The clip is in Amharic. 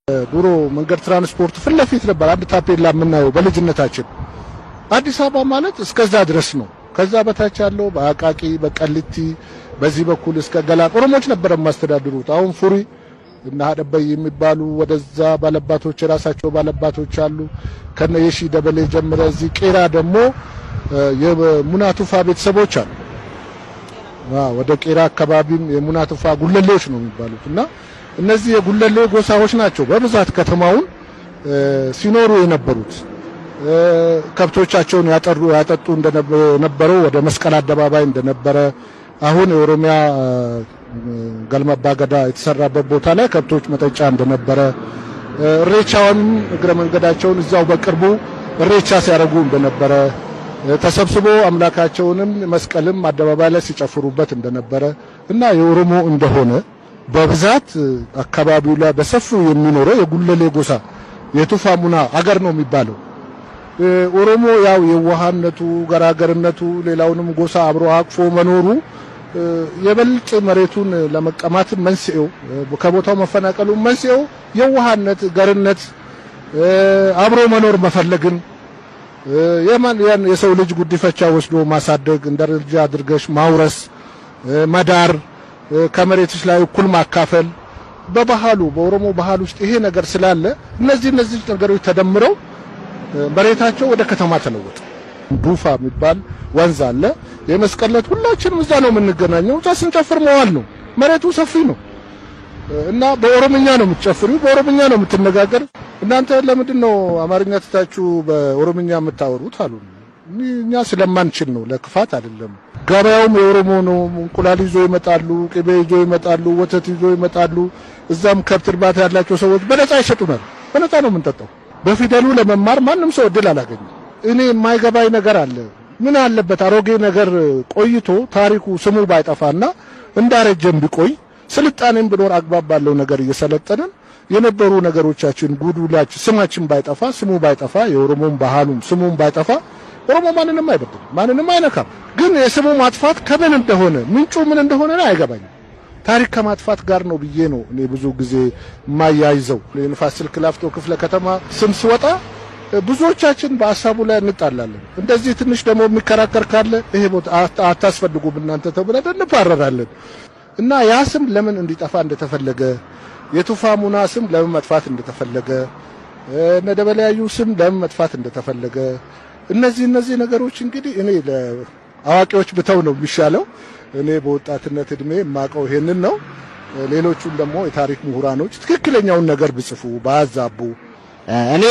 ድሮ መንገድ ትራንስፖርት ፊት ለፊት ነበር አንድ ታፔላ የምናየው በልጅነታችን። አዲስ አበባ ማለት እስከዛ ድረስ ነው። ከዛ በታች ያለው በአቃቂ በቀሊቲ በዚህ በኩል እስከ ገላን ኦሮሞች ነበር ማስተዳድሩት። አሁን ፉሪ እና ሀደበይ የሚባሉ ወደዛ ባለባቶች ራሳቸው ባለባቶች አሉ። ከነ የሺ ደበሌ ጀምረ እዚህ ቄራ ደግሞ የሙናቱፋ ቤተሰቦች አሉ። ወደ ቄራ አካባቢም የሙናቱፋ ጉለሌዎች ነው የሚባሉትና እነዚህ የጉለሌ ጎሳዎች ናቸው በብዛት ከተማውን ሲኖሩ የነበሩት። ከብቶቻቸውን ያጠጡ እንደነበረው ወደ መስቀል አደባባይ እንደነበረ አሁን የኦሮሚያ ገልመባ ገዳ የተሰራበት ቦታ ላይ ከብቶች መጠጫ እንደነበረ እሬቻውን እግረ መንገዳቸውን እዛው በቅርቡ እሬቻ ሲያረጉ እንደነበረ ተሰብስቦ አምላካቸውንም መስቀልም አደባባይ ላይ ሲጨፍሩበት እንደነበረ እና የኦሮሞ እንደሆነ በብዛት አካባቢው ላይ በሰፊው የሚኖረው የጉለሌ ጎሳ የቱፋ ሙና አገር ነው የሚባለው። ኦሮሞ ያው የዋሃነቱ ገራገርነቱ ሌላውንም ጎሳ አብሮ አቅፎ መኖሩ የበልጥ መሬቱን ለመቀማት መንስኤው ከቦታው መፈናቀሉ መንስኤው የዋሃነት ገርነት አብሮ መኖር መፈለግን ያን የሰው ልጅ ጉዲፈቻ ወስዶ ማሳደግ እንደርጃ አድርገሽ ማውረስ መዳር ከመሬትሽ ላይ እኩል ማካፈል በባህሉ በኦሮሞ ባህል ውስጥ ይሄ ነገር ስላለ እነዚህ ነገሮች ተደምረው መሬታቸው ወደ ከተማ ተለወጠ። ዱፋ የሚባል ወንዝ አለ። የመስቀለት ሁላችንም እዛ ነው የምንገናኘው። እዛ ስንጨፍር መዋል ነው። መሬቱ ሰፊ ነው እና በኦሮምኛ ነው የምትጨፍሪው፣ በኦሮምኛ ነው የምትነጋገር። እናንተ ለምንድን ነው አማርኛ ትታችሁ በኦሮምኛ የምታወሩት አሉ። እኛ ስለማንችል ነው፣ ለክፋት አይደለም። ገበያውም የኦሮሞ ነው። እንቁላል ይዞ ይመጣሉ፣ ቅቤ ይዞ ይመጣሉ፣ ወተት ይዞ ይመጣሉ። እዛም ከብት እርባታ ያላቸው ሰዎች በነፃ ይሸጡናል። በነፃ ነው የምንጠጣው። በፊደሉ ለመማር ማንም ሰው እድል አላገኘም። እኔ የማይገባኝ ነገር አለ። ምን አለበት አሮጌ ነገር ቆይቶ ታሪኩ ስሙ ባይጠፋና እንዳረጀም ቢቆይ ስልጣኔም ብኖር አግባብ ባለው ነገር እየሰለጠንን የነበሩ ነገሮቻችን ጉዱላችን ስማችን ባይጠፋ ስሙ ባይጠፋ የኦሮሞም ባህሉም ስሙም ባይጠፋ ኦሮሞ ማንንም አይበድል ማንንም አይነካም። ግን የስሙ ማጥፋት ከምን እንደሆነ ምንጩ ምን እንደሆነ አይገባኝም። ታሪክ ከማጥፋት ጋር ነው ብዬ ነው እኔ ብዙ ጊዜ የማያይዘው። የንፋስ ስልክ ላፍቶ ክፍለ ከተማ ስም ሲወጣ ብዙዎቻችን በሐሳቡ ላይ እንጣላለን። እንደዚህ ትንሽ ደግሞ የሚከራከር ካለ ይሄ ቦታ አታስፈልጉም እናንተ ተብለን እንባረራለን። እና ያ ስም ለምን እንዲጠፋ እንደተፈለገ የቱፋ ሙና ስም ለምን መጥፋት እንደተፈለገ ነደበላዩ ስም ለምን መጥፋት እንደተፈለገ እነዚህ ነገሮች እንግዲህ እኔ ለአዋቂዎች ብተው ነው የሚሻለው። እኔ በወጣትነት እድሜ የማቀው ይሄንን ነው። ሌሎቹን ደግሞ የታሪክ ምሁራኖች ትክክለኛውን ነገር ቢጽፉ ባያዛቡ እኔ